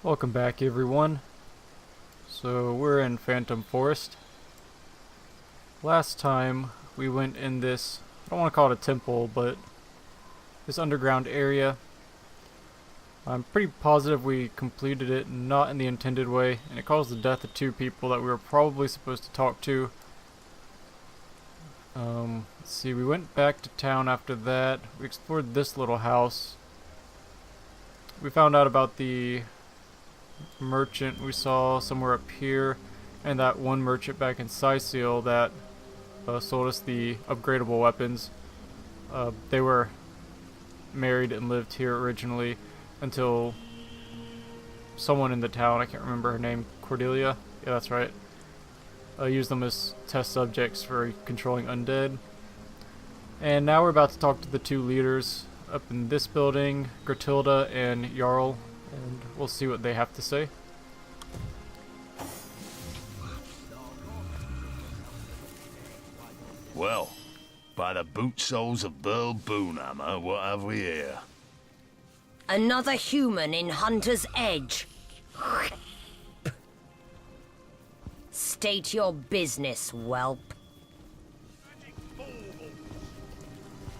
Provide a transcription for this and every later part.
Welcome back, everyone. So we're in Phantom Forest. Last time we went in this, I don't want to call it a temple, but this underground area. I'm pretty positive we completed it not in the intended way, and it caused the death of two people that we were probably supposed to talk to. Let's see, we went back to town after that. We explored this little house. We found out about the merchant we saw somewhere up here, and that one merchant back in Sicil that sold us the upgradable weapons. They were married and lived here originally until someone in the town, I can't remember her name, Cordelia? Yeah, that's right. Used them as test subjects for controlling undead. And now we're about to talk to the two leaders up in this building, Gertilda and Jarl, and we'll see what they have to say. Well, by the boot soles of Burl Boonhammer, what have we here? Another human in Hunter's Edge. State your business, whelp.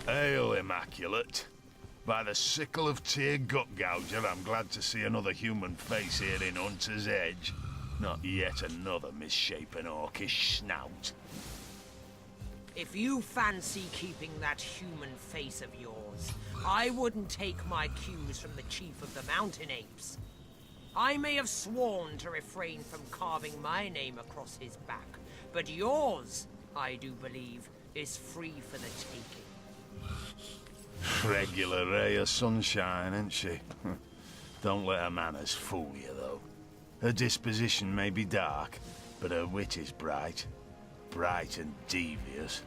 Hail, Immaculate. By the sickle of Tyr Gutgouger, I'm glad to see another human face here in Hunter's Edge. Not yet another misshapen orcish snout. If you fancy keeping that human face of yours, I wouldn't take my cues from the chief of the mountain apes. I may have sworn to refrain from carving my name across his back, but yours, I do believe, is free for the taking. Regular ray of sunshine, ain't she? Don't let her manners fool you, though. Her disposition may be dark, but her wit is bright. Bright and devious.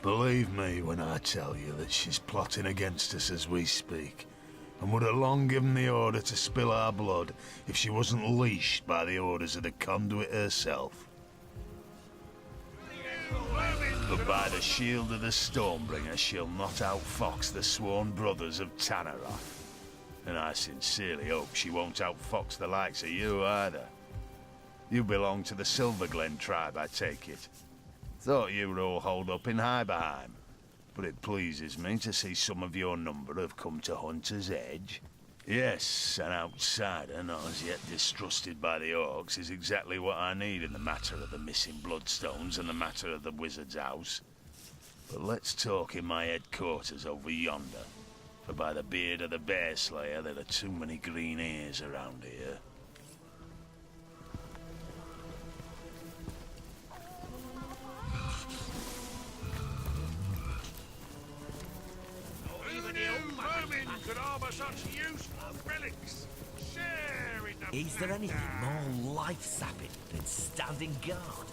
Believe me when I tell you that she's plotting against us as we speak, and would have long given the order to spill our blood if she wasn't leashed by the orders of the conduit herself. But by the shield of the Stormbringer, she'll not outfox the sworn brothers of Tannaroth. And I sincerely hope she won't outfox the likes of you either. You belong to the Silverglen tribe, I take it. Thought you were all holed up in Hyberheim, but it pleases me to see some of your number have come to Hunter's Edge. Yes, an outsider not as yet distrusted by the orcs is exactly what I need in the matter of the missing bloodstones and the matter of the wizard's house. But let's talk in my headquarters over yonder, for by the beard of the Bear Slayer there are too many green ears around here. Is there anything more life-sapping than standing guard?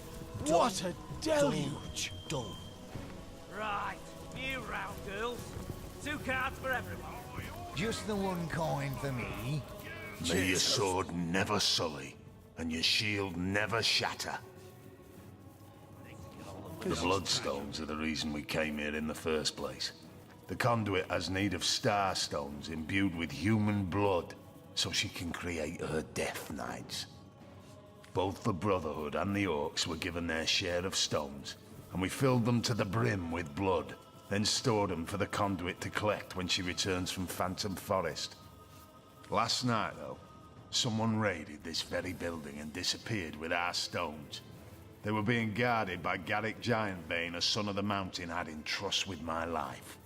What a deluge! Dull. Right, new round, girls. 2 cards for everyone. Just the one coin for me. May your sword never sully, and your shield never shatter. The Bloodstones are the reason we came here in the first place. The conduit has need of star stones imbued with human blood, so she can create her Death Knights. Both the Brotherhood and the Orcs were given their share of stones, and we filled them to the brim with blood, then stored them for the conduit to collect when she returns from Phantom Forest. Last night, though, someone raided this very building and disappeared with our stones. They were being guarded by Garrick Giantbane, a son of the mountain had in trust with my life.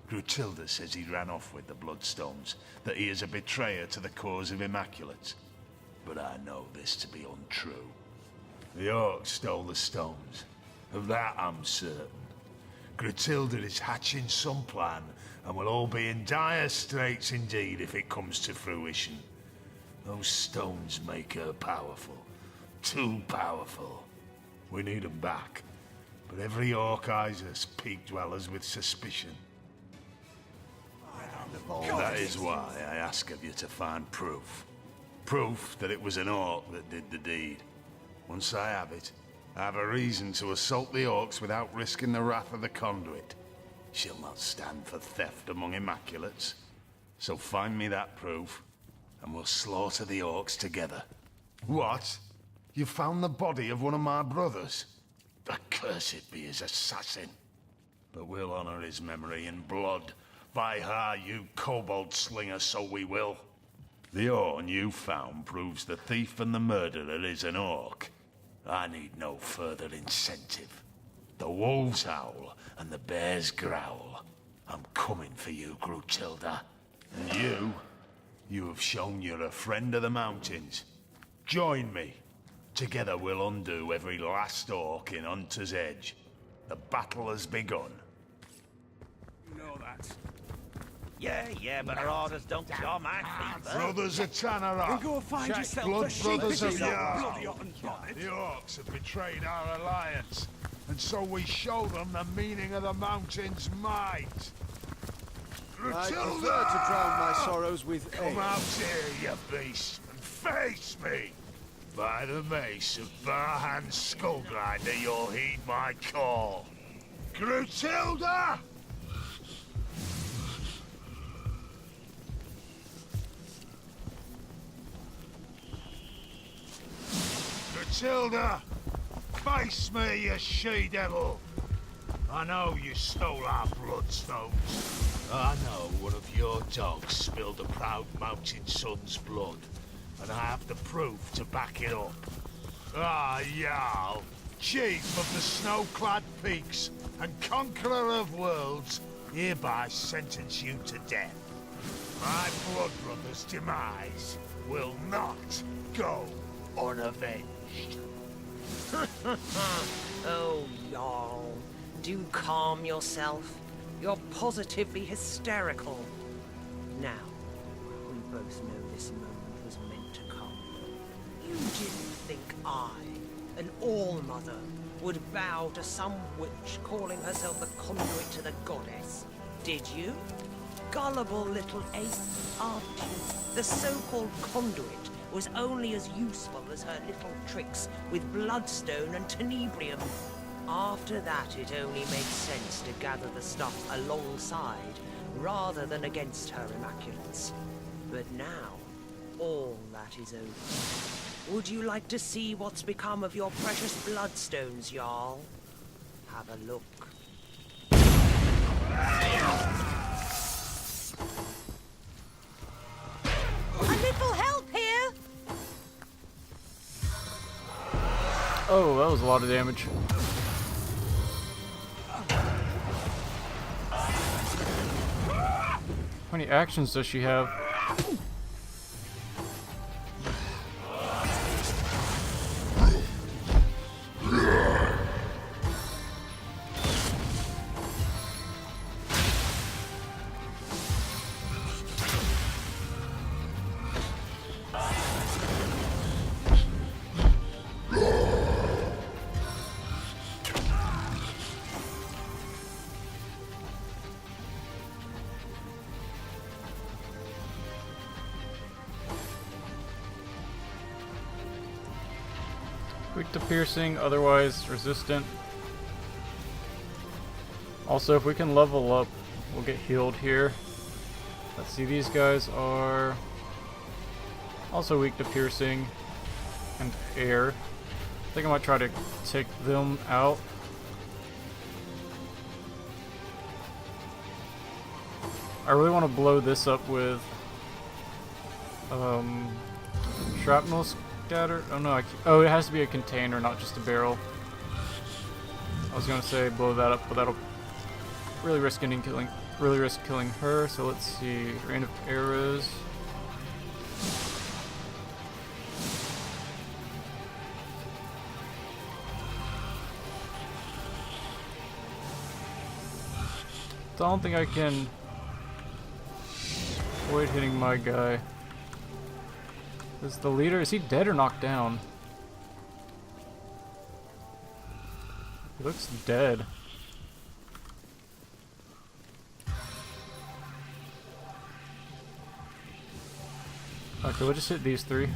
Grutilda says he ran off with the Bloodstones, that he is a betrayer to the cause of Immaculates. But I know this to be untrue. The Orcs stole the stones. Of that I'm certain. Grutilda is hatching some plan, and we'll all be in dire straits indeed if it comes to fruition. Those stones make her powerful. Too powerful. We need them back. But every Orc eyes us, peak dwellers with suspicion. That is why I ask of you to find proof. Proof that it was an Orc that did the deed. Once I have it, I have a reason to assault the Orcs without risking the wrath of the conduit. She'll not stand for theft among Immaculates. So find me that proof, and we'll slaughter the orcs together. What? You found the body of one of my brothers? Accursed be his assassin. But we'll honor his memory in blood. By her, you kobold slinger, so we will. The horn you found proves the thief and the murderer is an orc. I need no further incentive. The wolves howl and the bears growl. I'm coming for you, Grutilda. And you have shown you're a friend of the mountains. Join me. Together we'll undo every last orc in Hunter's Edge. The battle has begun. You know that. Yeah, but our orders don't cure my fever. Brothers of Tanara. Go find Check yourself blood a sheep. brothers of Bloody Jarl. unbonnet. The orcs have betrayed our alliance, and so we show them the meaning of the mountain's might. I prefer Grutilda! to drown my sorrows with Come ale. out here, you beast, and face me! By the mace of Barhan Skullgrinder, you'll heed my call. Grutilda! Grutilda! Face me, you she-devil! I know you stole our bloodstones. I know one of your dogs spilled a proud mountain son's blood, and I have the proof to back it up. Ah, Jarl, chief of the snow-clad peaks and conqueror of worlds, hereby sentence you to death. My blood brother's demise will not go unavenged. Oh, Jarl. Do calm yourself. You're positively hysterical. Now, we both know this moment was meant to come. You didn't think I, an All-Mother, would bow to some witch calling herself the conduit to the goddess, did you? Gullible little ape, aren't you? The so-called conduit was only as useful as her little tricks with bloodstone and tenebrium. After that, it only made sense to gather the stuff alongside, rather than against her immaculates. But now, all that is over. Would you like to see what's become of your precious bloodstones, Jarl? Have a look. A little help here! Oh, that was a lot of damage. How many actions does she have? Weak to piercing, otherwise resistant. Also, if we can level up, we'll get healed here. Let's see, these guys are also weak to piercing and air. I think I might try to take them out. I really want to blow this up with shrapnel scatter. Oh no! Oh, it has to be a container, not just a barrel. I was gonna say blow that up, but that'll really risk killing her. So let's see, rain of arrows. I don't think I can avoid hitting my guy. Is the leader, is he dead or knocked down? He looks dead. Okay, we'll just hit these three.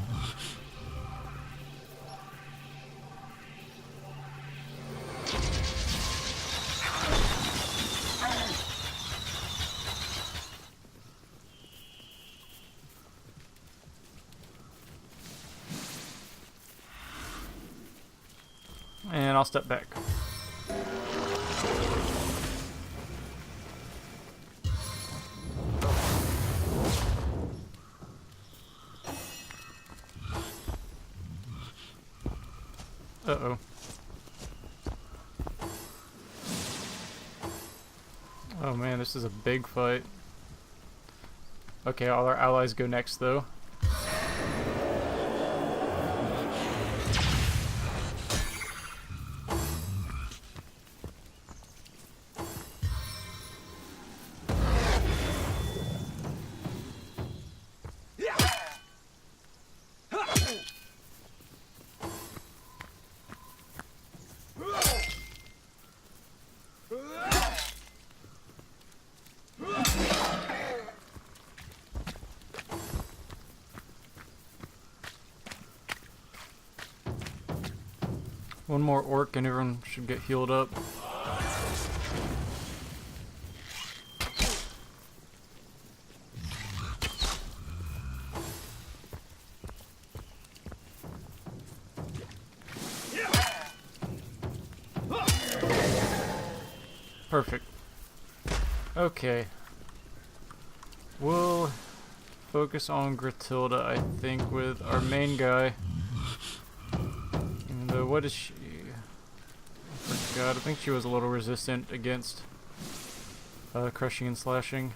I'll step back. Uh-oh. Oh man, this is a big fight. Okay, all our allies go next though. One more orc and everyone should get healed up. Perfect. Okay. We'll focus on Gratilda, I think, with our main guy. And what is she? I forgot. I think she was a little resistant against crushing and slashing.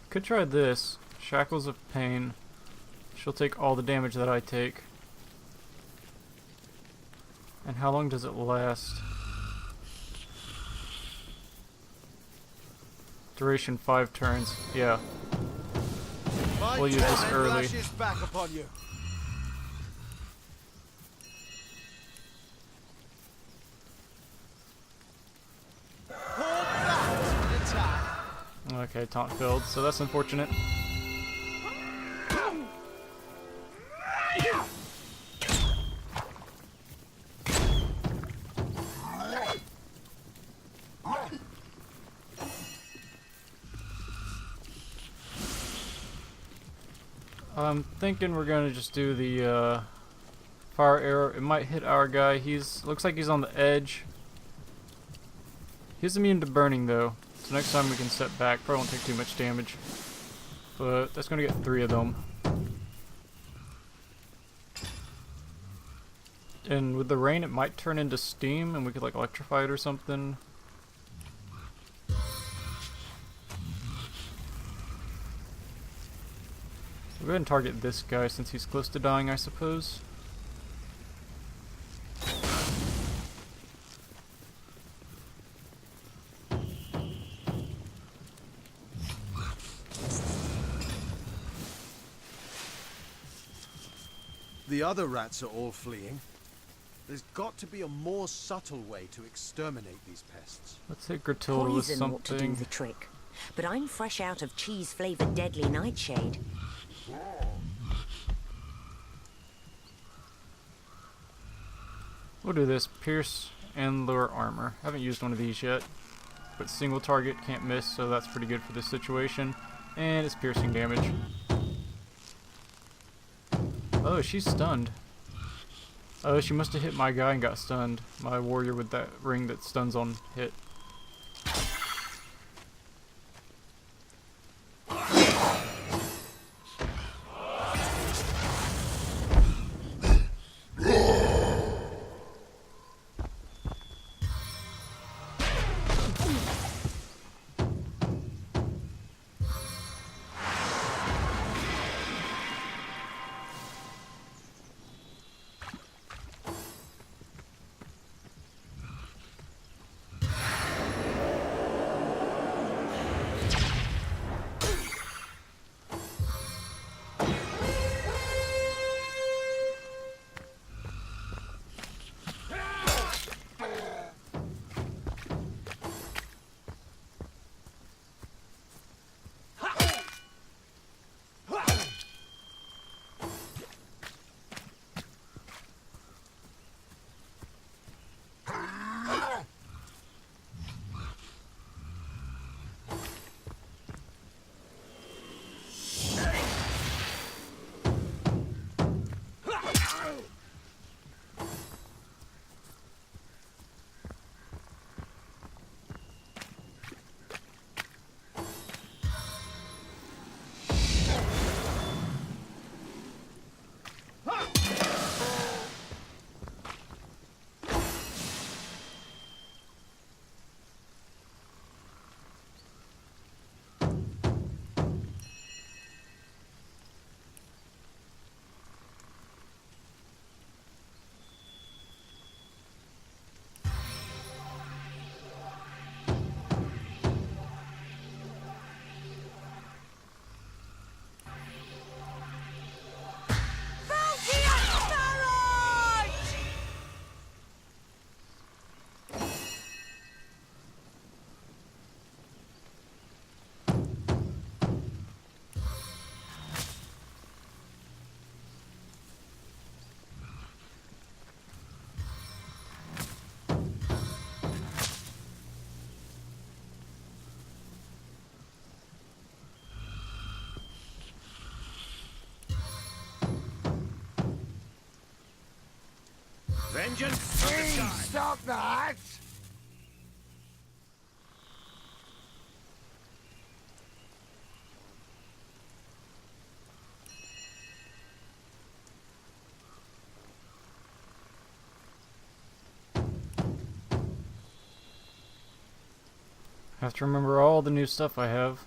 Could try this. Shackles of Pain. She'll take all the damage that I take. And how long does it last? Duration 5 turns. Yeah. We'll use this early. Back upon you. Okay, taunt failed, so that's unfortunate. I'm thinking we're gonna just do the fire arrow. It might hit our guy. Looks like he's on the edge. He's immune to burning though, so next time we can step back. Probably won't take too much damage, but that's gonna get 3 of them. And with the rain, it might turn into steam, and we could like electrify it or something. We'll go ahead and target this guy since he's close to dying, I suppose. The other rats are all fleeing. There's got to be a more subtle way to exterminate these pests. Let's hit Gratilda with Poison ought to do something. the trick. But I'm fresh out of cheese-flavoured deadly nightshade. We'll do this. Pierce and lure armor. Haven't used one of these yet. But single target, can't miss, so that's pretty good for this situation. And it's piercing damage. Oh, she's stunned. Oh, she must have hit my guy and got stunned. My warrior with that ring that stuns on hit. vengeance from the sky. Stop that! I have to remember all the new stuff I have.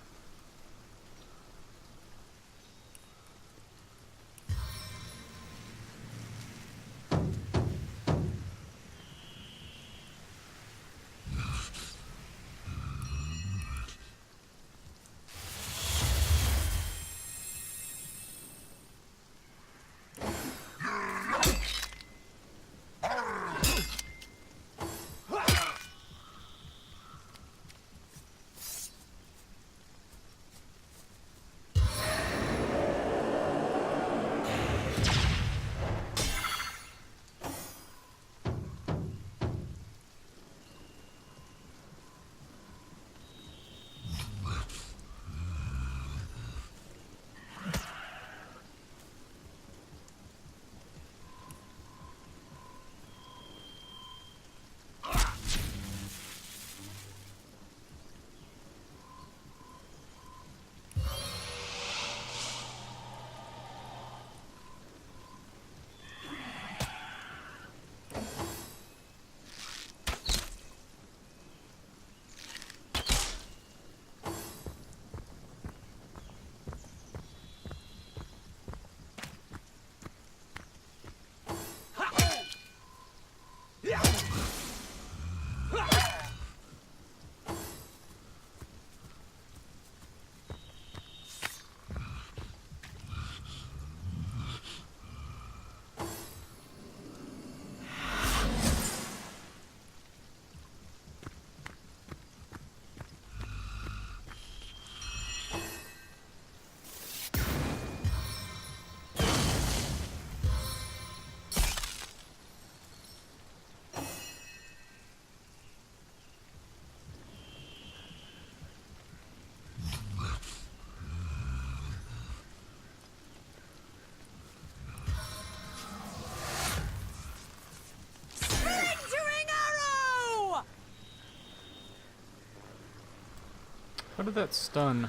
How did that stun?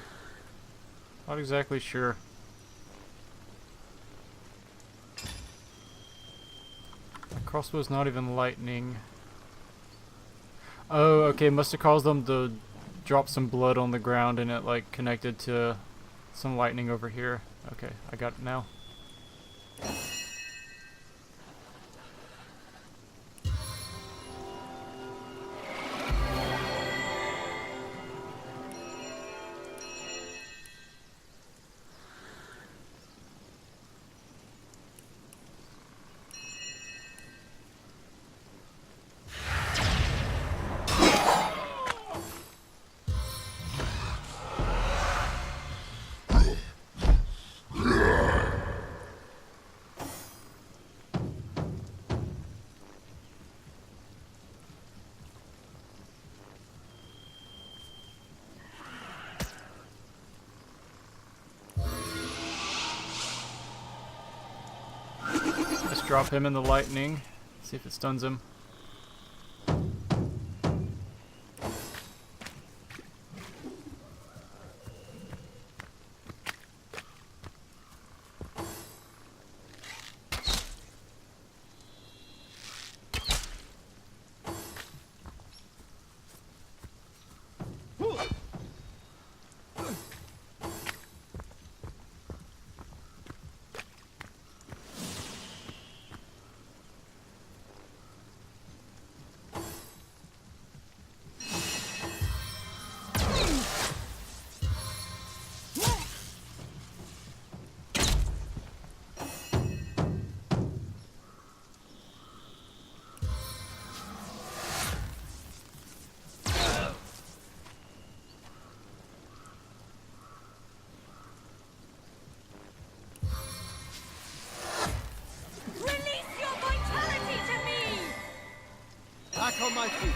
Not exactly sure. The crossbow's not even lightning. Oh, okay, must have caused them to drop some blood on the ground and it like connected to some lightning over here. Okay, I got it now. Let's drop him in the lightning, see if it stuns him. Back on my feet.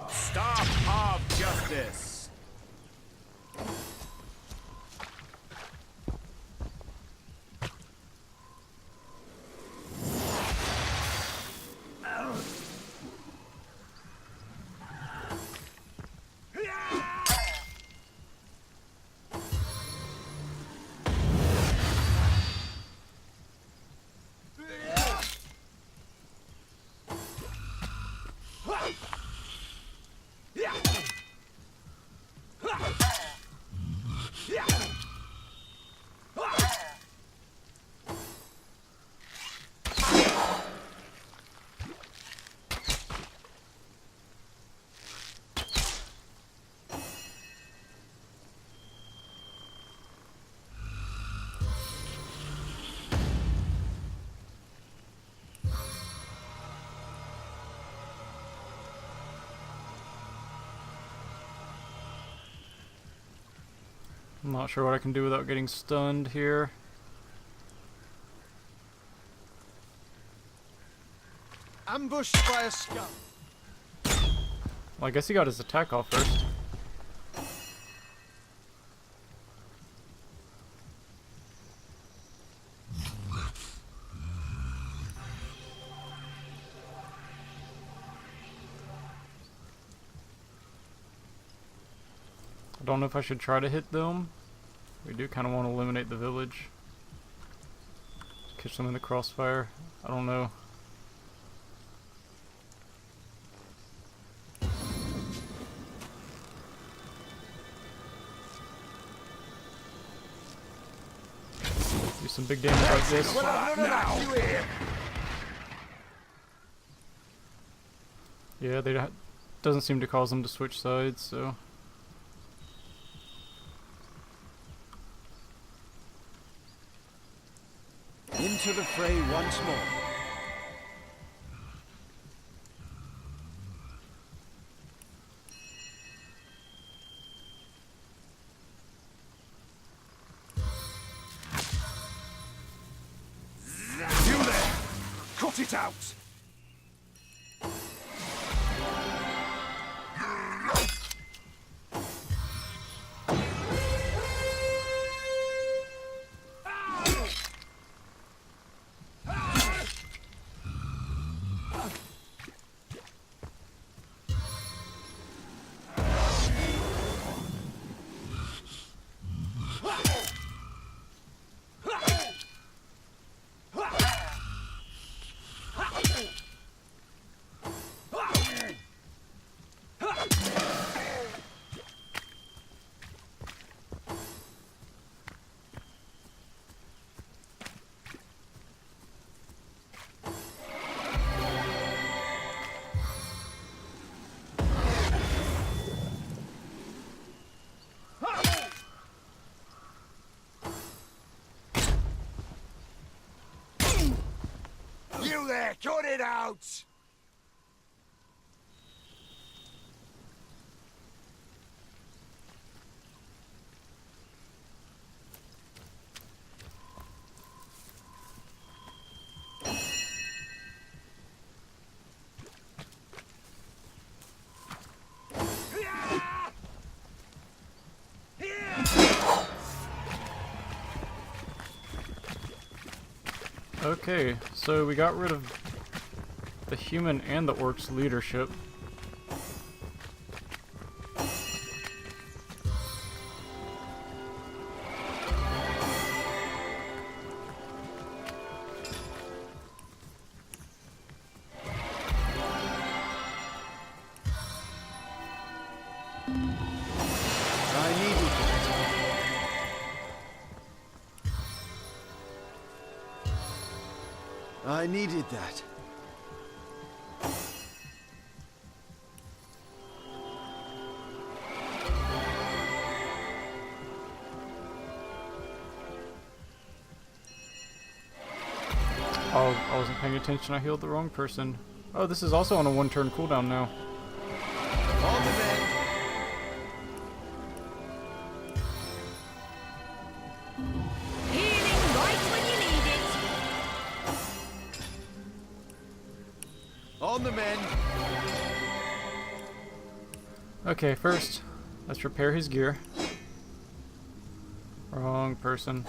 Staff of Justice. I'm not sure what I can do without getting stunned here. Ambushed by a scum. Well, I guess he got his attack off first. I don't know if I should try to hit them. We do kind of want to eliminate the village. Catch them in the crossfire. I don't know. Do some big damage like this. Yeah, they doesn't seem to cause them to switch sides, so. Into the fray once more. You there! Cut it out! You there! Cut it out! Okay, so we got rid of the human and the orc's leadership. I needed that. I needed that. Oh, I wasn't paying attention. I healed the wrong person. Oh, this is also on a one-turn cooldown now. On the mend. Healing right when you need it. On the mend. Okay, first, let's repair his gear. Wrong person.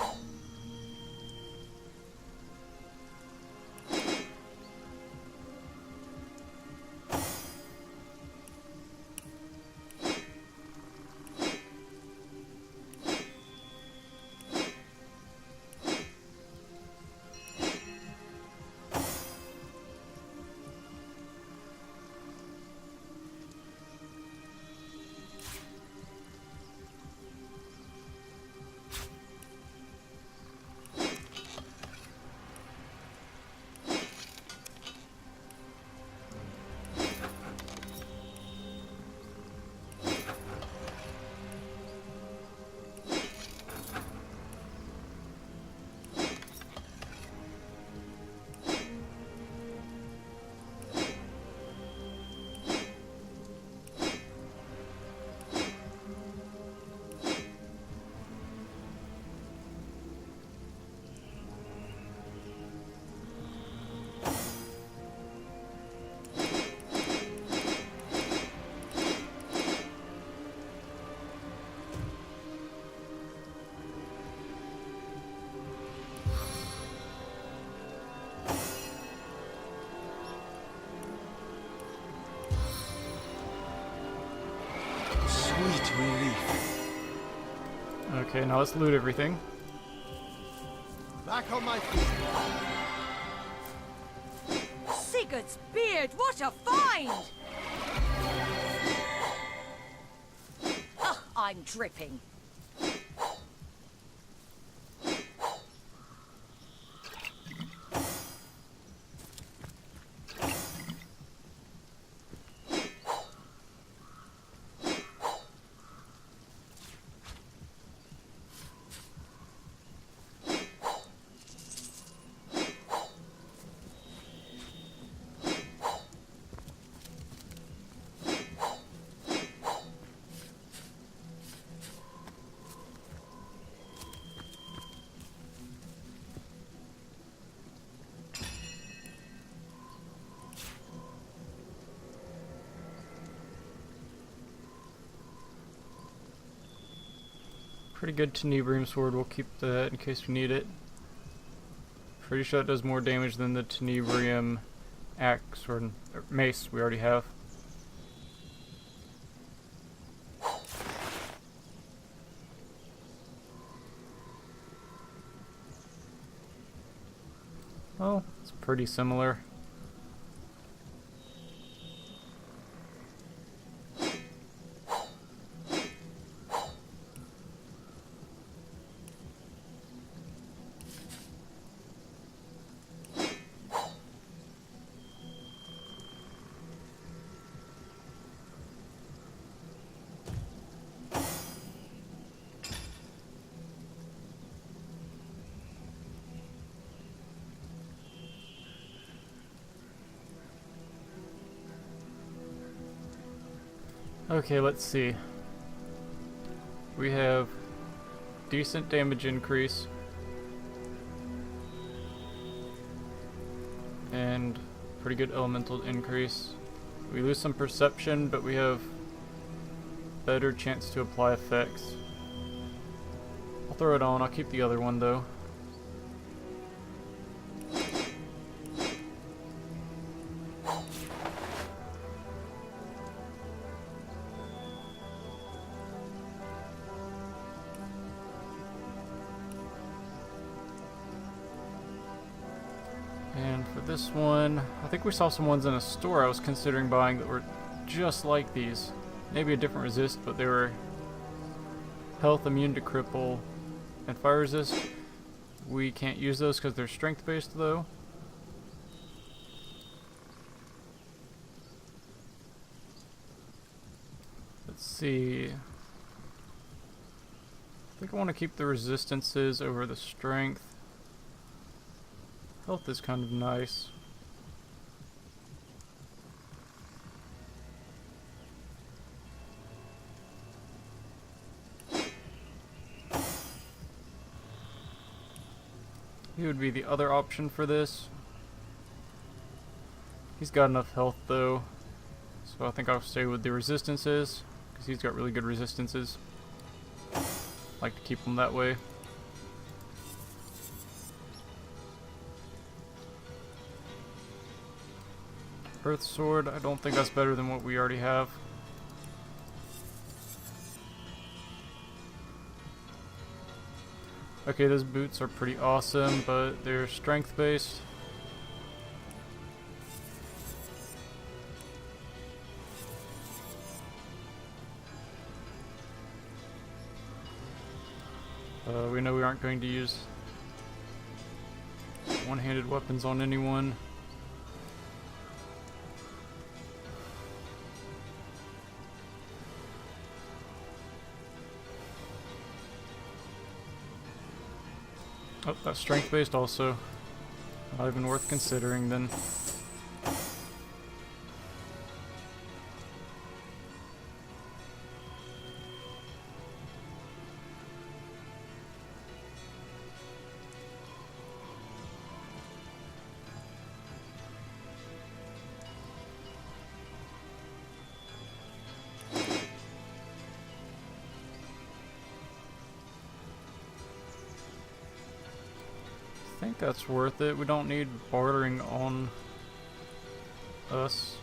Okay, now let's loot everything. Back on my feet. Sigurd's beard, what a find! Ugh, I'm dripping. Pretty good Tenebrium sword, we'll keep that in case we need it. Pretty sure it does more damage than the Tenebrium axe or mace we already have. Oh, it's pretty similar. Okay, let's see. We have decent damage increase and pretty good elemental increase. We lose some perception, but we have better chance to apply effects. I'll throw it on. I'll keep the other one though. And for this one, I think we saw some ones in a store I was considering buying that were just like these. Maybe a different resist, but they were health, immune to cripple, and fire resist. We can't use those because they're strength based though. Let's see. I think I want to keep the resistances over the strength. Health is kind of nice. He would be the other option for this. He's got enough health though, so I think I'll stay with the resistances, because he's got really good resistances. Like to keep him that way. Earth Sword, I don't think that's better than what we already have. Okay, those boots are pretty awesome, but they're strength based. We know we aren't going to use one-handed weapons on anyone. Oh, that's strength based also. Not even worth considering then. I think that's worth it. We don't need bartering on us,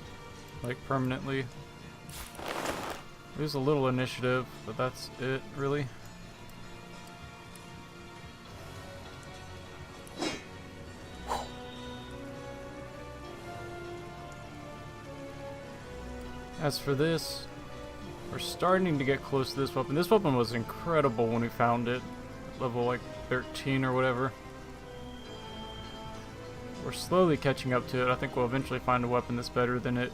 like, permanently. There's a little initiative, but that's it, really. As for this, we're starting to get close to this weapon. This weapon was incredible when we found it. Level like 13 or whatever. We're slowly catching up to it. I think we'll eventually find a weapon that's better than it.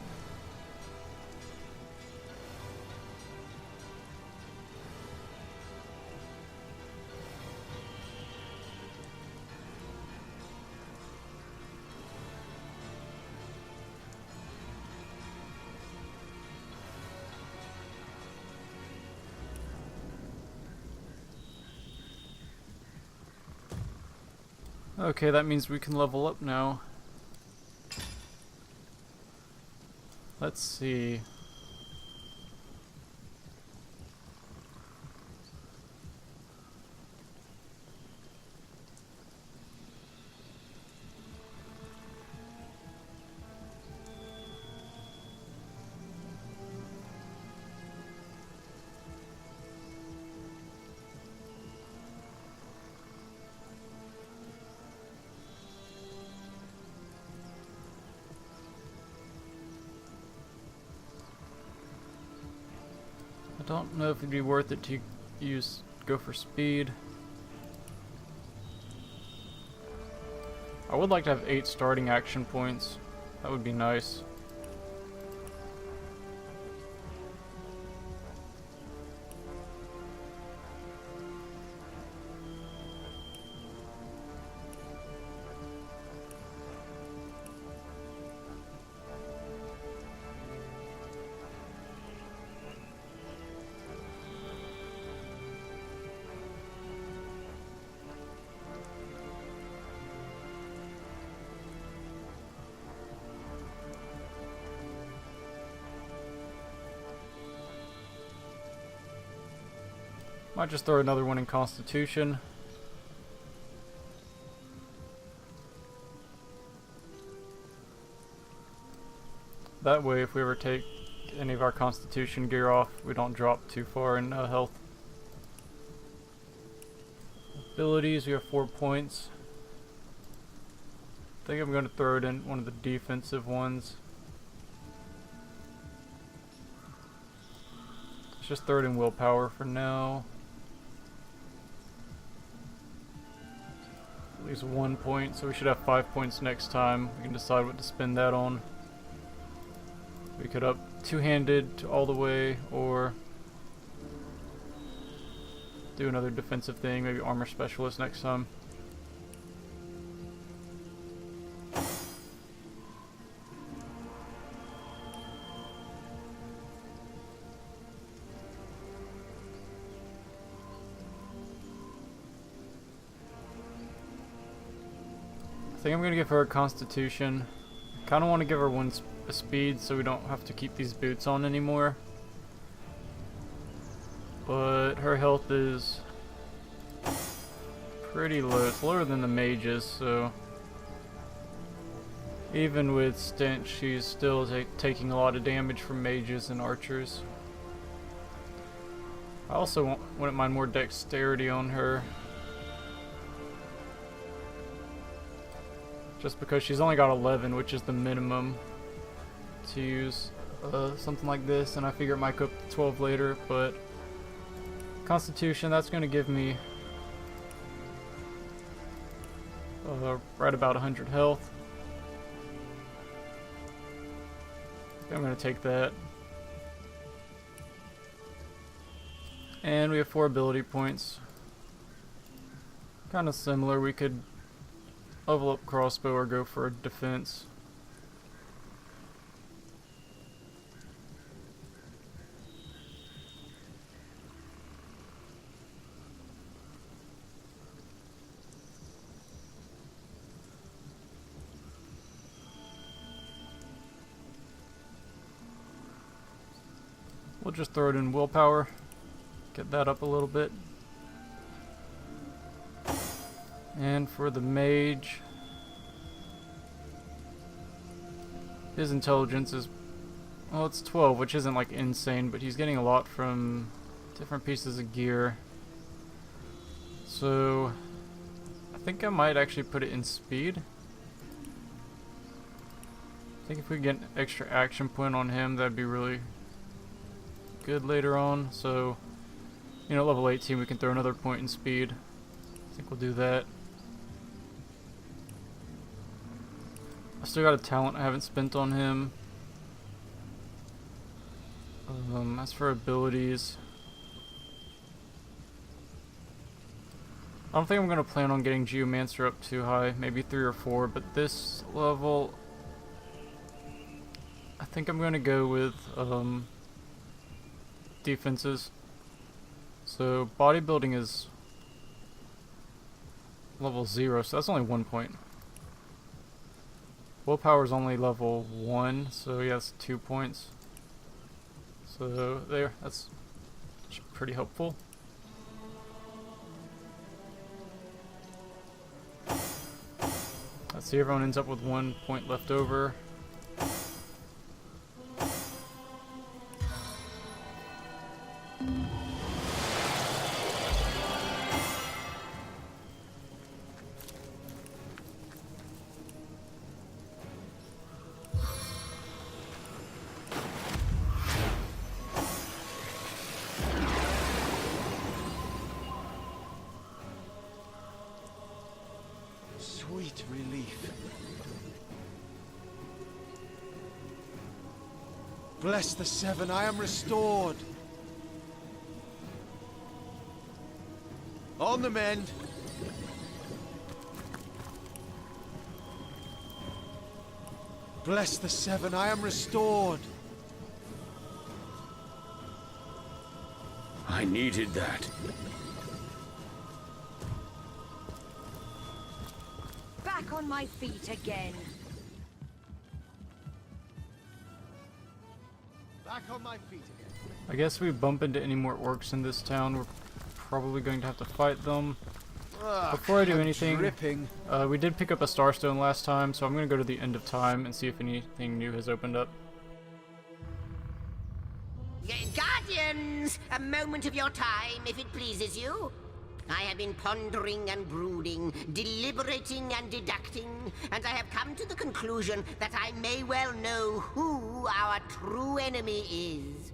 Okay, that means we can level up now. Let's see. I don't know if it'd be worth it to go for speed. I would like to have 8 starting action points. That would be nice. Might just throw another one in Constitution. That way, if we ever take any of our Constitution gear off, we don't drop too far in health. Abilities, we have 4 points. I think I'm going to throw it in one of the defensive ones. Let's just throw it in willpower for now. At least 1 point, so we should have 5 points next time. We can decide what to spend that on. We could up two-handed all the way, or do another defensive thing, maybe armor specialist next time. I think I'm gonna give her a Constitution. Kind of want to give her a speed so we don't have to keep these boots on anymore. But her health is pretty low. It's lower than the mage's, so even with stench, she's still taking a lot of damage from mages and archers. I also wouldn't mind more dexterity on her. Just because she's only got 11, which is the minimum to use something like this, and I figure it might go up to 12 later, but Constitution, that's going to give me right about 100 health. I'm going to take that. And we have 4 ability points. Kind of similar, we could level up crossbow or go for defense. We'll just throw it in willpower, get that up a little bit. And for the mage, his intelligence is, well, it's 12, which isn't like insane, but he's getting a lot from different pieces of gear. So I think I might actually put it in speed. I think if we get an extra action point on him, that'd be really good later on. So, you know, level 18 we can throw another point in speed. I think we'll do that. I still got a talent I haven't spent on him. As for abilities, I don't think I'm going to plan on getting Geomancer up too high, maybe 3 or 4, but this level, I think I'm going to go with defenses. So bodybuilding is level 0, so that's only 1 point. Willpower is only level 1, so yeah, that's 2 points. So there, that's pretty helpful. Let's see, everyone ends up with 1 point left over. Sweet relief. Bless the Seven, I am restored. On the mend. Bless the Seven, I am restored. I needed that. Back on my feet again. Back on my feet again. I guess if we bump into any more orcs in this town, we're probably going to have to fight them. Before I do anything, we did pick up a Starstone last time, so I'm going to go to the end of time and see if anything new has opened up. Guardians, a moment of your time, if it pleases you. I have been pondering and brooding, deliberating and deducting, and I have come to the conclusion that I may well know who our true enemy is.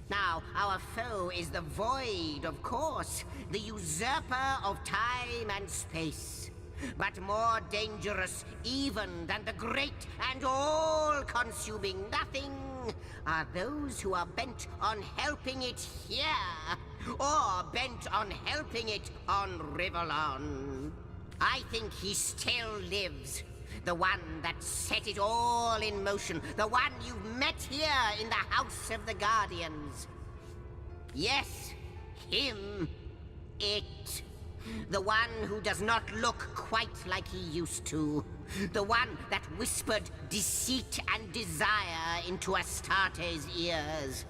Now, our foe is the Void, of course, the usurper of time and space. But more dangerous even than the great and all-consuming nothing are those who are bent on helping it here, or bent on helping it on Rivellon. I think he still lives. The one that set it all in motion. The one you've met here in the House of the Guardians. Yes, him. It. The one who does not look quite like he used to. The one that whispered deceit and desire into Astarte's ears.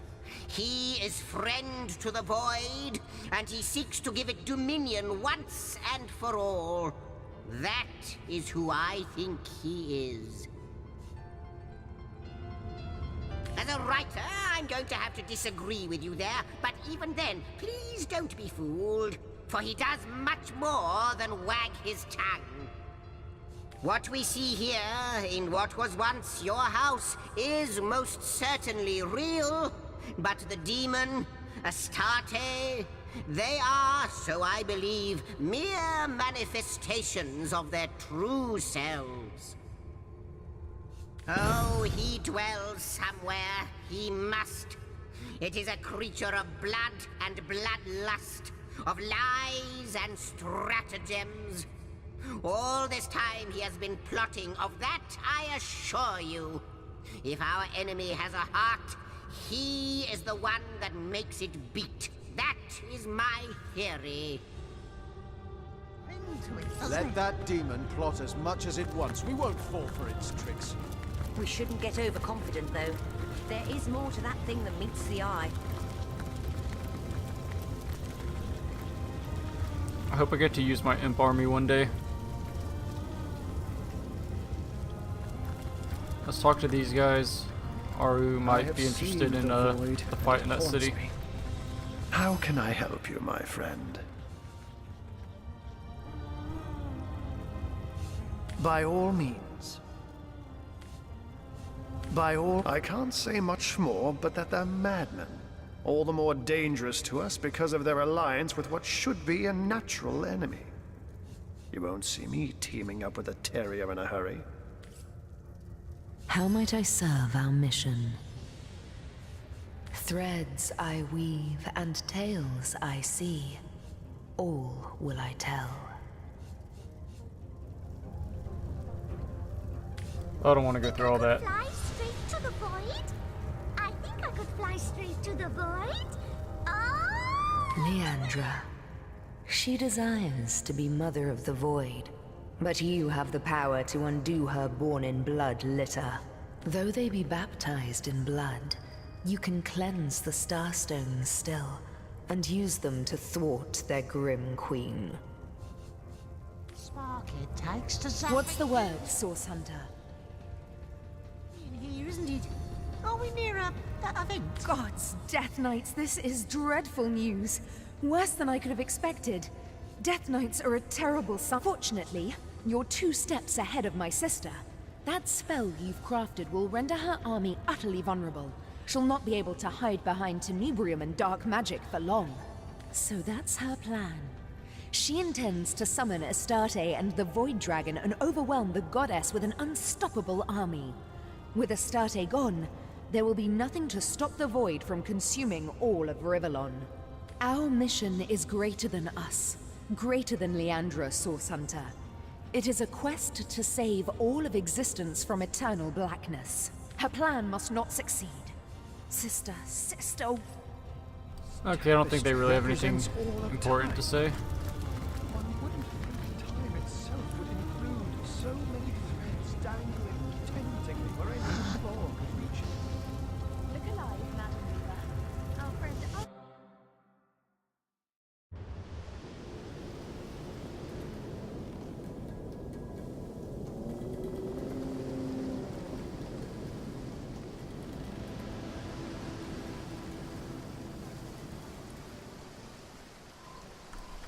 He is friend to the Void, and he seeks to give it dominion once and for all. That is who I think he is. As a writer, I'm going to have to disagree with you there, but even then, please don't be fooled, for he does much more than wag his tongue. What we see here, in what was once your house, is most certainly real, but the demon, Astarte, they are, so I believe, mere manifestations of their true selves. Oh, he dwells somewhere. He must. It is a creature of blood and bloodlust, of lies and stratagems. All this time he has been plotting, of that I assure you. If our enemy has a heart, he is the one that makes it beat. That is my theory. Let that demon plot as much as it wants. We won't fall for its tricks. We shouldn't get overconfident, though. There is more to that thing than meets the eye. I hope I get to use my imp army one day. Let's talk to these guys. Aru might be interested in the fight in that city. How can I help you, my friend? By all means. By all... I can't say much more, but that they're madmen. all the more dangerous to us because of their alliance with what should be a natural enemy. You won't see me teaming up with a terrier in a hurry. How might I serve our mission? Threads I weave and tales I see. All will I tell. I don't want to go through all that. Fly straight to the void? I think I could fly straight to the void. Oh! Leandra. She desires to be mother of the void, but you have the power to undo her born-in-blood litter. Though they be baptized in blood, you can cleanse the Starstones still, and use them to thwart their grim queen. Spark it takes to say. What's the word, Source Hunter? In here, isn't it? Are we near that event? Gods, Death Knights, this is dreadful news. Worse than I could have expected. Death Knights are a terrible sign. Fortunately, you're 2 steps ahead of my sister. That spell you've crafted will render her army utterly vulnerable. She'll not be able to hide behind Tenebrium and dark magic for long. So that's her plan. She intends to summon Astarte and the Void Dragon and overwhelm the goddess with an unstoppable army. With Astarte gone, there will be nothing to stop the Void from consuming all of Rivellon. Our mission is greater than us, greater than Leandra, Source Hunter. It is a quest to save all of existence from eternal blackness. Her plan must not succeed. Sister. Okay, I don't think they really have anything important to say. One wouldn't think time itself would include so many threads dangling temptingly where any claw could reach it. Look alive, Madam Weaver. Our friend.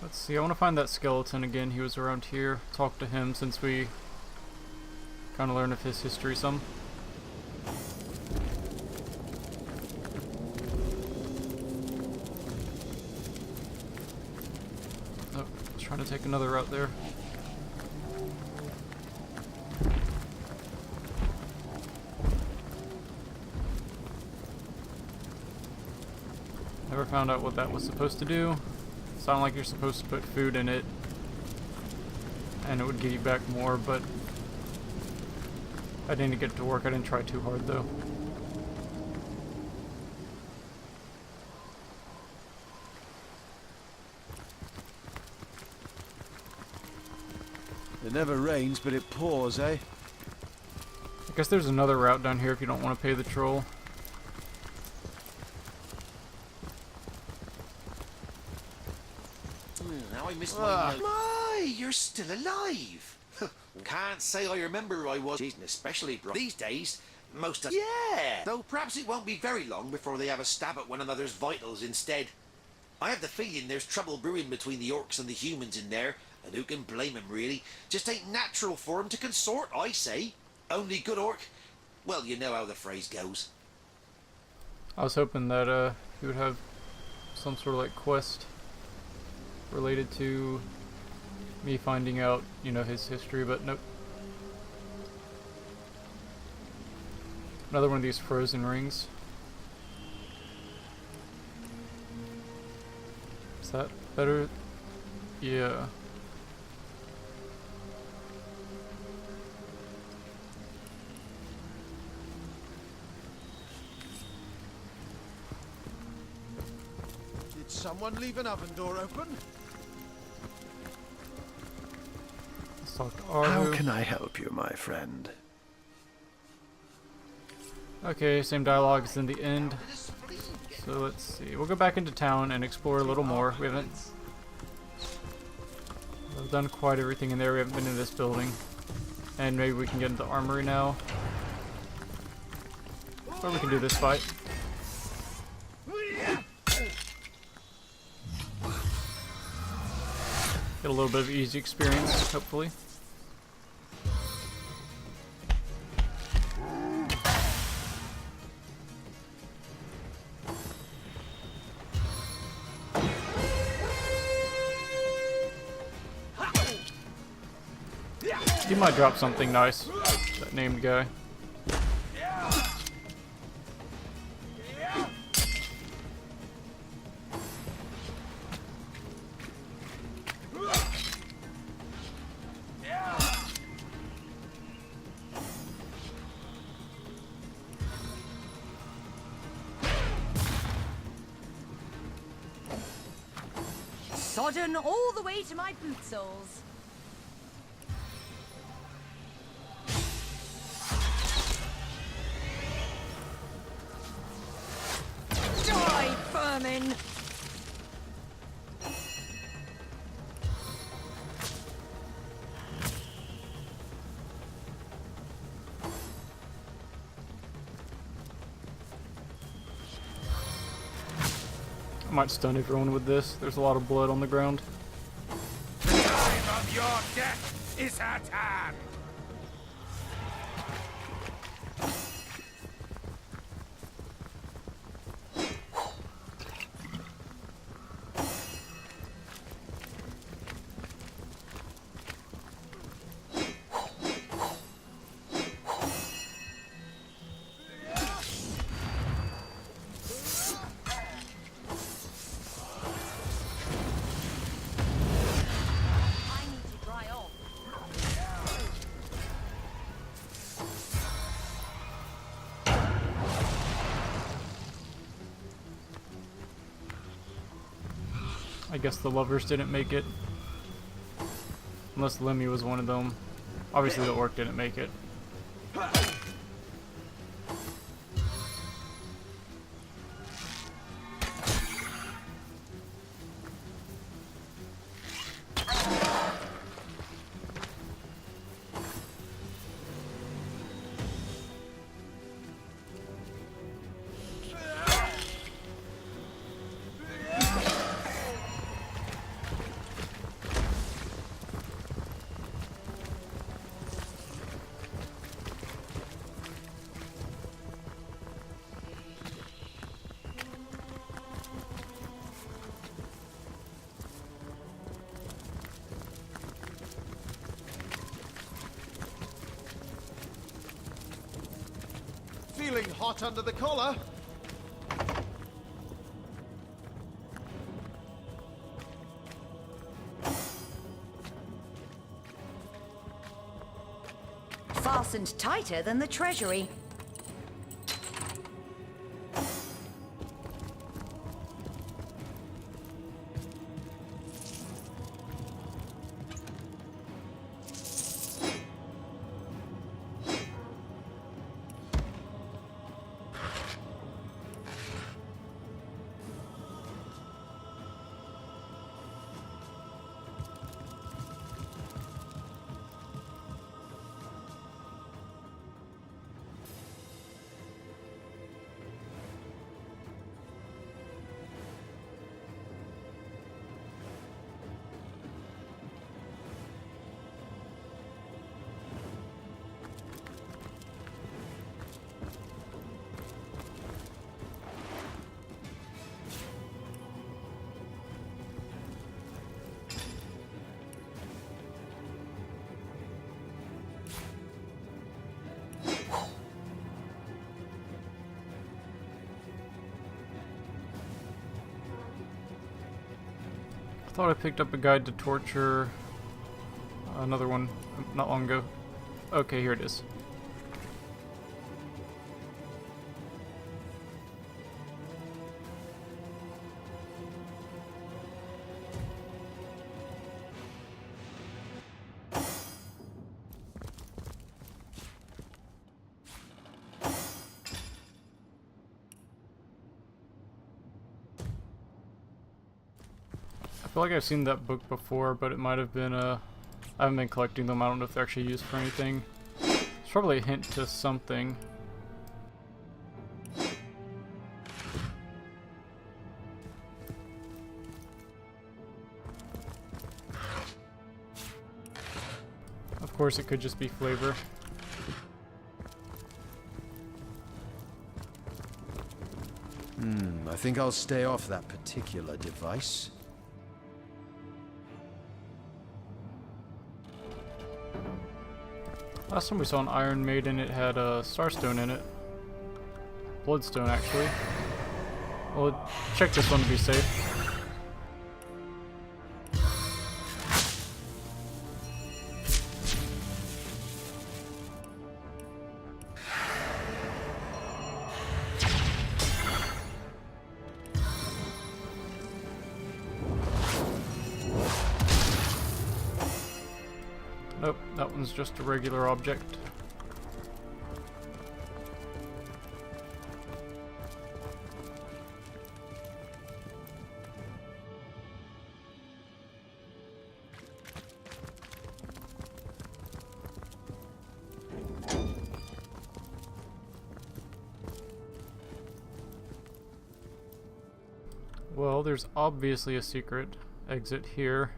Let's see, I want to find that skeleton again. He was around here. Talk to him since we kind of learned of his history some. Oh, trying to take another route there. Never found out what that was supposed to do. Sound like you're supposed to put food in it and it would give you back more, but I didn't get it to work. I didn't try too hard though. It never rains, but it pours, eh? I guess there's another route down here if you don't want to pay the troll. Now I missed my... My, you're still alive. Can't say I remember who I was, especially these days. Most of... Yeah! Though perhaps it won't be very long before they have a stab at one another's vitals instead. I have the feeling there's trouble brewing between the orcs and the humans in there, and who can blame 'em really? Just ain't natural for 'em to consort, I say. Only good orc... Well, you know how the phrase goes. I was hoping that he would have some sort of like quest related to me finding out, you know, his history, but nope. Another one of these frozen rings. Is that better? Yeah. Did someone leave an oven door open? Let's talk to How Aru. can I help you, my friend? Okay, same dialogue as in the end. So let's see. We'll go back into town and explore a little more. We've done quite everything in there. We haven't been in this building. And maybe we can get into the armory now. Or we can do this fight. Get a little bit of easy experience, hopefully. He might drop something nice, that named guy. Sodden all the way to my boot soles. Die, vermin! I might stun everyone with this. There's a lot of blood on the ground. The time of your death is at hand. I guess the lovers didn't make it. Unless Lemmy was one of them. Obviously the orc didn't make it. Feeling hot under the collar? Fastened tighter than the treasury. I thought I picked up a guide to torture another one not long ago. Okay, here it is. I feel like I've seen that book before, but it might have been I haven't been collecting them. I don't know if they're actually used for anything. It's probably a hint to something. Of course, it could just be flavor. I think I'll stay off that particular device. Last time we saw an Iron Maiden, it had a Starstone in it. Bloodstone, actually. Well, check this one to be safe. Nope, that one's just a regular object. Well, there's obviously a secret exit here.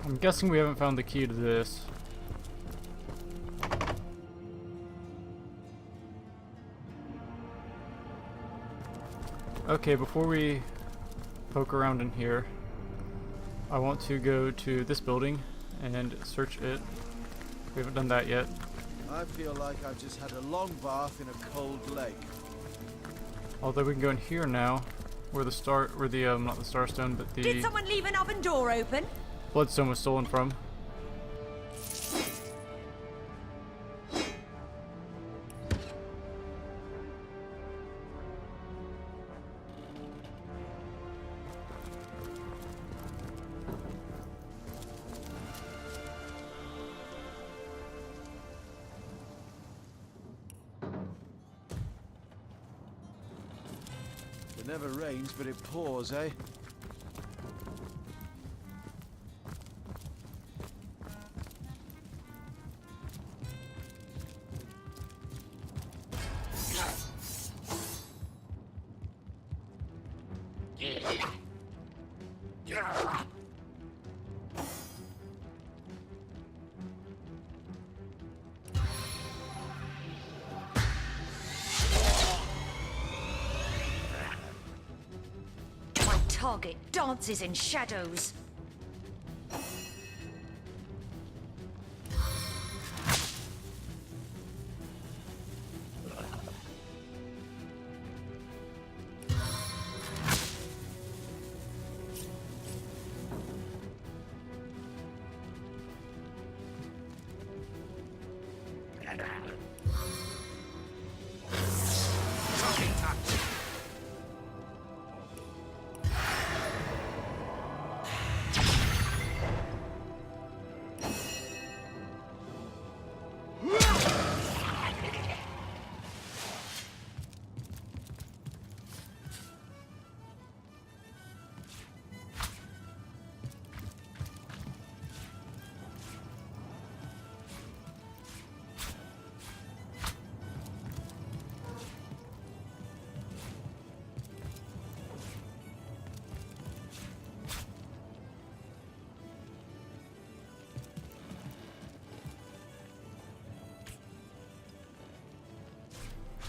I'm guessing we haven't found the key to this. Okay, before we poke around in here, I want to go to this building and search it. We haven't done that yet. I feel like I've just had a long bath in a cold lake. Although we can go in here now, where the not the Starstone, but the Did someone leave an oven door open? Bloodstone was stolen from. It never rains, but it pours, eh? My target dances in shadows.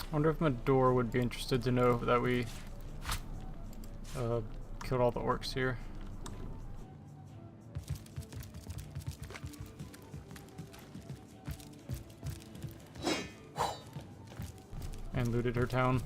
I wonder if Medor would be interested to know that we killed all the orcs here. And looted her town.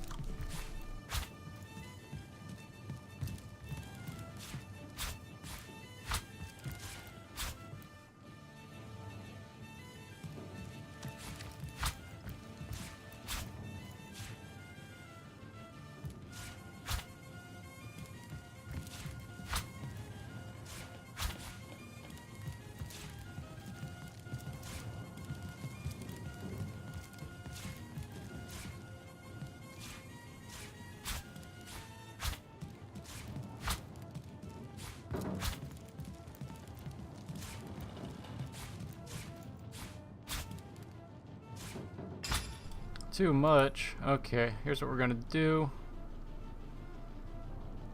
too much. Okay, here's what we're gonna do.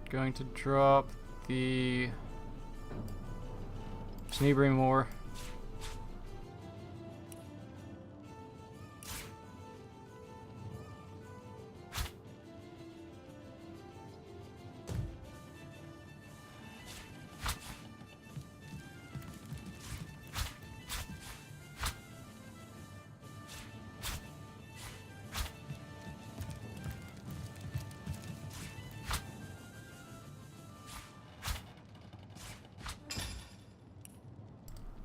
Going to drop the... Just need to bring more.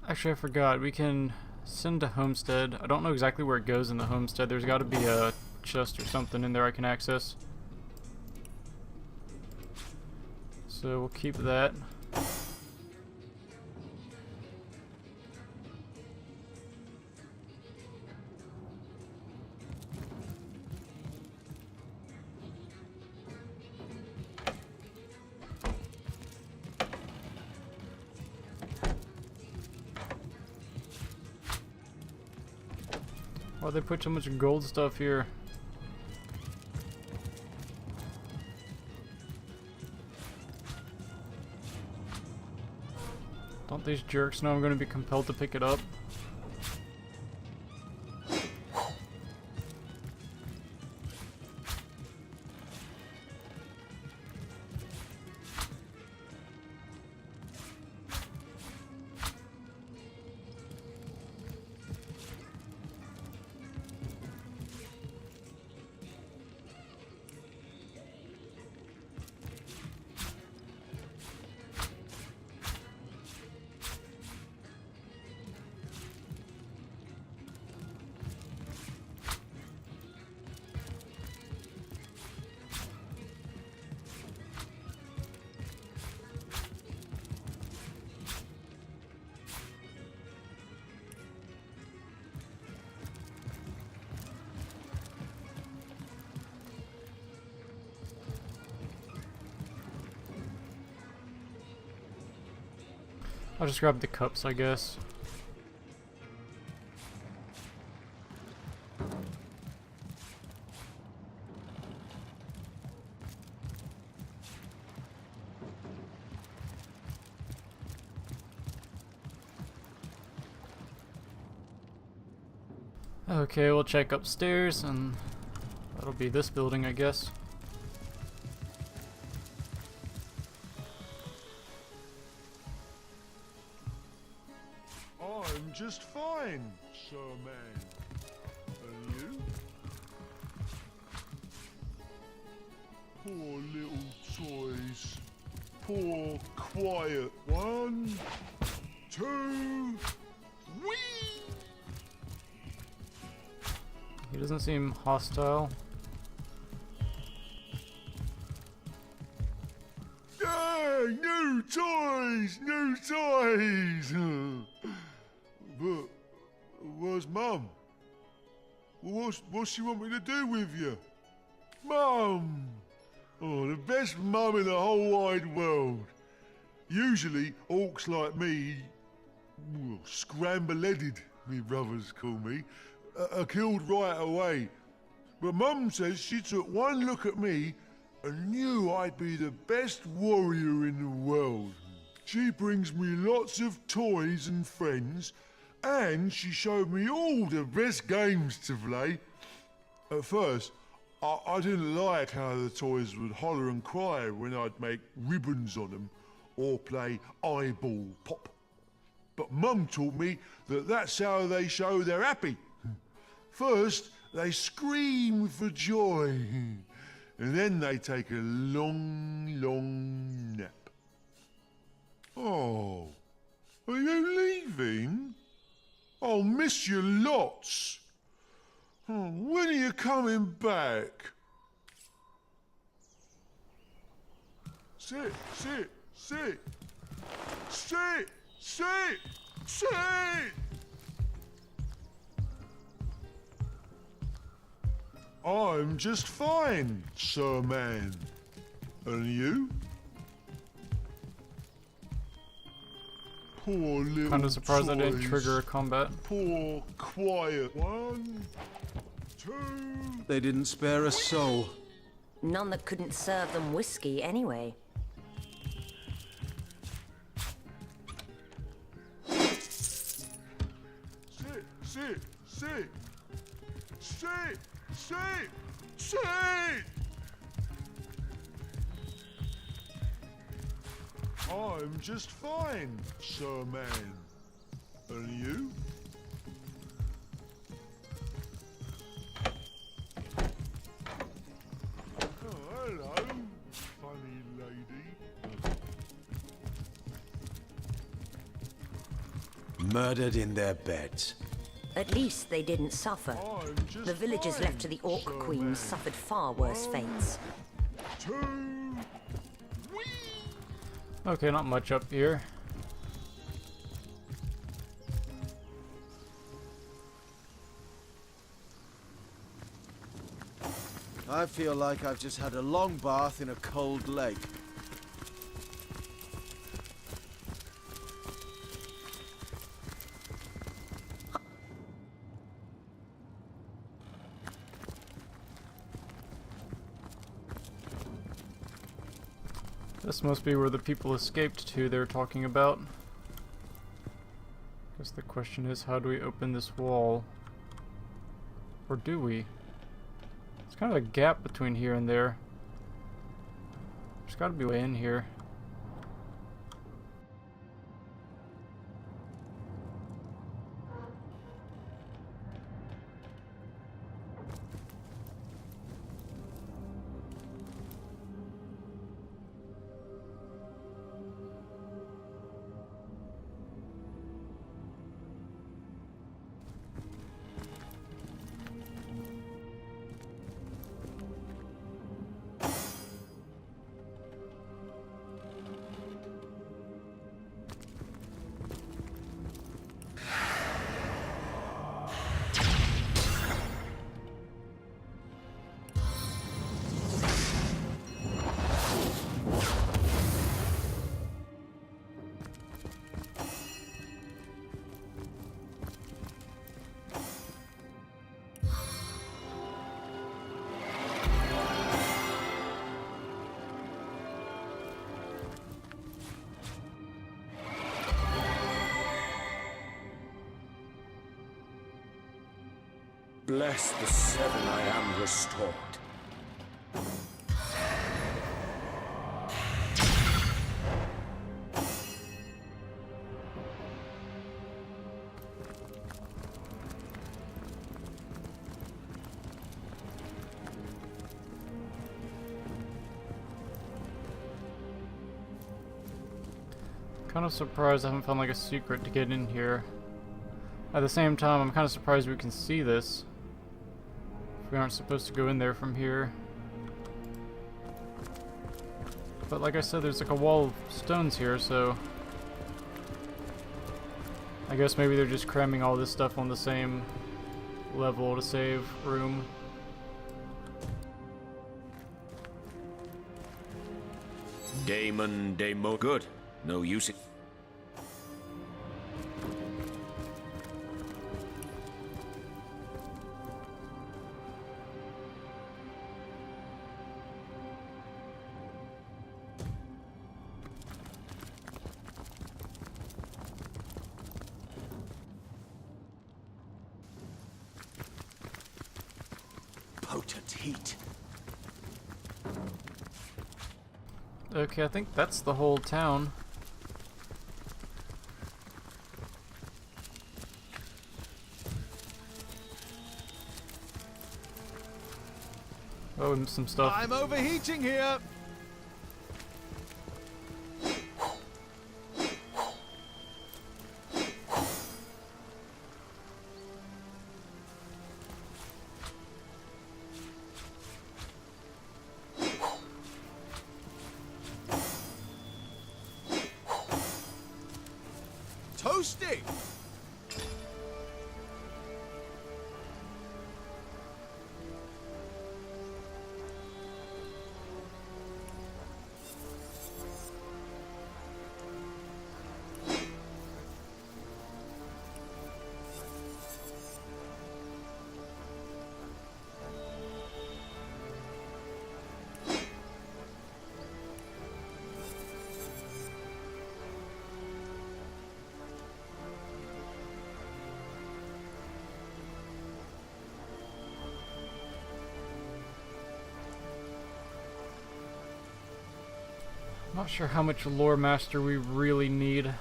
Actually, I forgot. We can send to Homestead. I don't know exactly where it goes in the Homestead. There's got to be a chest or something in there I can access. So we'll keep that. Why'd they put so much gold stuff here? Don't these jerks know I'm going to be compelled to pick it up? I'll just grab the cups, I guess. Okay, we'll check upstairs, and that'll be this building, I guess. I'm just fine, sir man. And you? Poor little toys. Poor quiet. 1, 2, whee! He doesn't seem hostile. Yeah, new toys! New toys! But where's Mum? What's she want me to do with you? Mum! Oh, the best mum in the whole wide world. Usually, orcs like me, well, scramble-headed, me brothers call me, are killed right away. But Mum says she took one look at me and knew I'd be the best warrior in the world. She brings me lots of toys and friends, and she showed me all the best games to play. At first, I didn't like how the toys would holler and cry when I'd make ribbons on them or play eyeball pop. But Mum taught me that that's how they show they're happy. First, they scream for joy, and then they take a long, long nap. Oh, are you leaving? I'll miss you lots. Oh, when are you coming back? Sit, sit, sit. Sit, sit, sit. I'm just fine, sir man. And you? Poor little Kinda surprised I didn't toys. trigger a combat. Poor quiet. 1, They didn't spare a soul. None that couldn't serve them whiskey anyway. Sit! I'm just fine, Sir Man. And you? Oh, hello, funny lady. Murdered in their beds. At least they didn't suffer. The villagers left to the Orc Queen suffered far worse fates. Okay, not much up here. I feel like I've just had a long bath in a cold lake. This must be where the people escaped to they're talking about. Guess the question is, how do we open this wall? Or do we? There's kind of a gap between here and there. There's gotta be a way in here. Bless the seven I am restored. Kind of surprised I haven't found like a secret to get in here. At the same time, I'm kind of surprised we can see this. We aren't supposed to go in there from here. But like I said, there's like a wall of stones here, so I guess maybe they're just cramming all this stuff on the same level to save room. Damon, good. No use it. Potent heat. Okay, I think that's the whole town. Oh, and some stuff. I'm overheating here! Toasty! Not sure how much lore master we really need.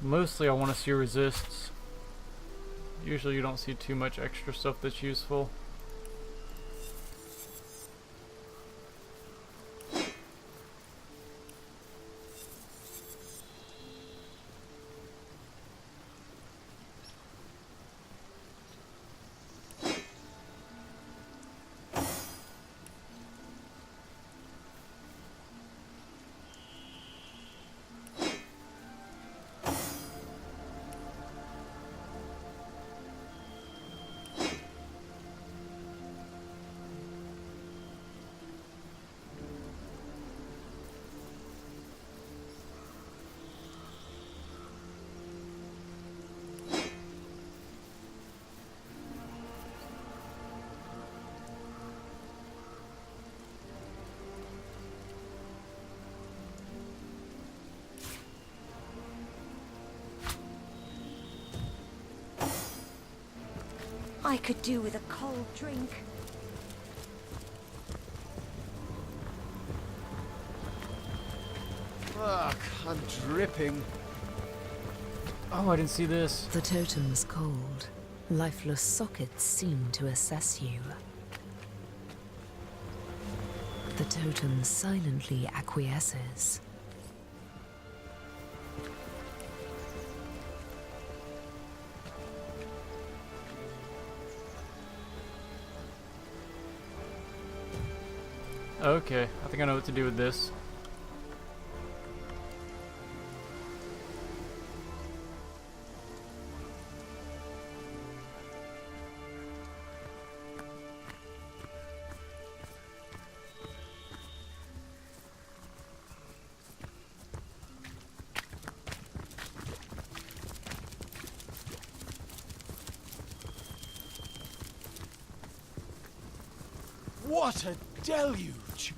Mostly I want to see resists. Usually you don't see too much extra stuff that's useful. I could do with a cold drink. Fuck, I'm dripping. Oh, I didn't see this. The totem's cold. Lifeless sockets seem to assess you. The totem silently acquiesces. Okay, I think I know what to do with this. What a deluge!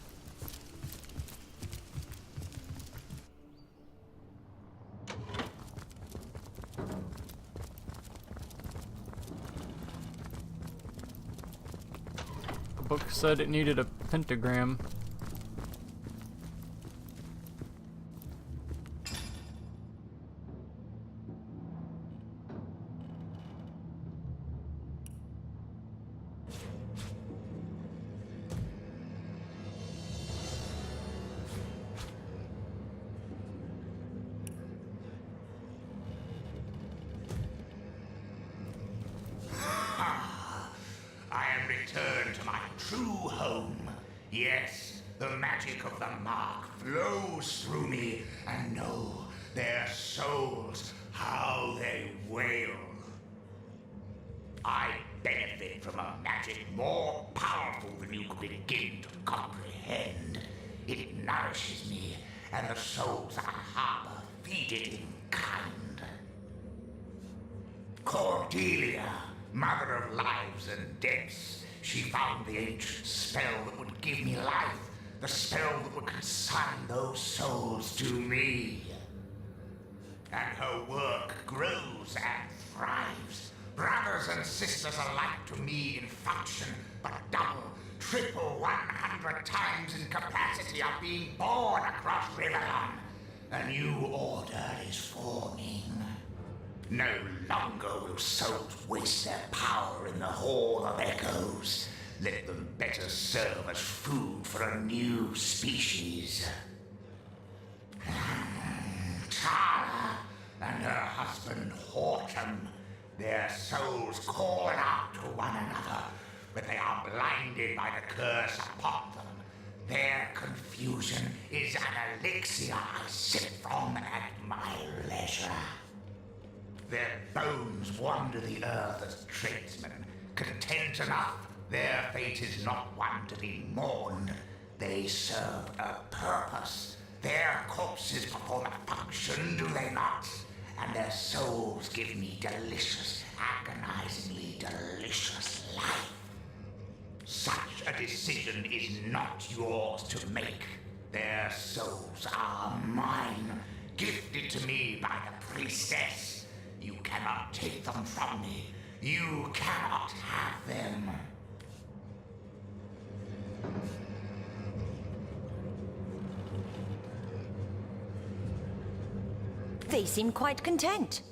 The book said it needed a pentagram. I am returned to my true home. Yes, the magic of the mark flows through me, and know their souls, how they wail. I benefit from a magic more powerful than you could begin to comprehend. It nourishes me, and the souls I harbor feed it in kind. Cordelia, mother of lives and deaths, she found the ancient spell that would give me life, the spell that would consign those souls to me. And her work grows and thrives. Brothers and sisters alike to me in function, but double, triple, 100 times in capacity are being born across Riverrun. A new order is forming. No longer will souls waste their power in the Hall of Echoes. Let them better serve as food for a new species. Tara and her husband Horton, their souls call out to one another, but they are blinded by the curse upon them. Their confusion is an elixir I sip from at my leisure. Their bones wander the earth as tradesmen, content enough. Their fate is not one to be mourned. They serve a purpose. Their corpses perform a function, do they not? And their souls give me delicious, agonizingly delicious life. Such a decision is not yours to make. Their souls are mine, gifted to me by the priestess. You cannot take them from me. You cannot have them. They seem quite content.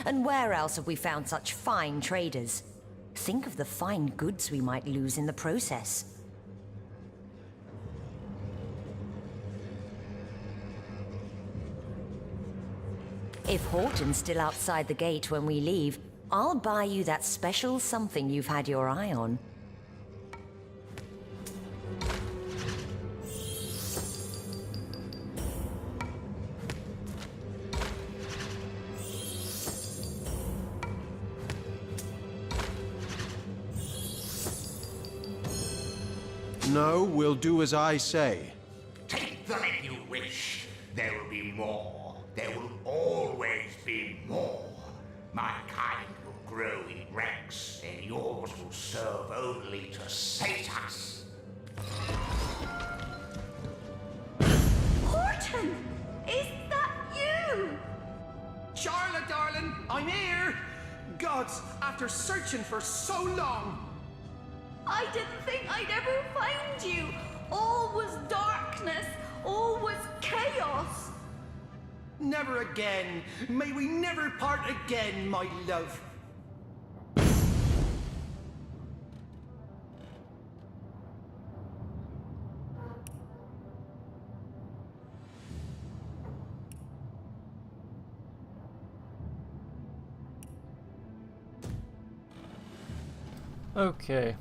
And where else have we found such fine traders? Think of the fine goods we might lose in the process. If Horton's still outside the gate when we leave, I'll buy you that special something you've had your eye on. No, we'll do as I say. Take them if you wish. There will be more. There will always be more. My kind will grow in ranks, and yours will serve only to sate us. Horton! Is that you? Charlotte, darling, I'm here! Gods, after searching for so long! I didn't think I'd ever find you. All was darkness. All was chaos. Never again. May we never part again, my love. Okay.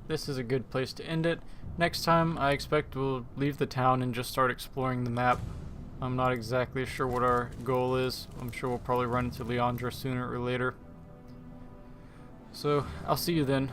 This is a good place to end it. Next time, I expect we'll leave the town and just start exploring the map. I'm not exactly sure what our goal is. I'm sure we'll probably run into Leandra sooner or later. So, I'll see you then.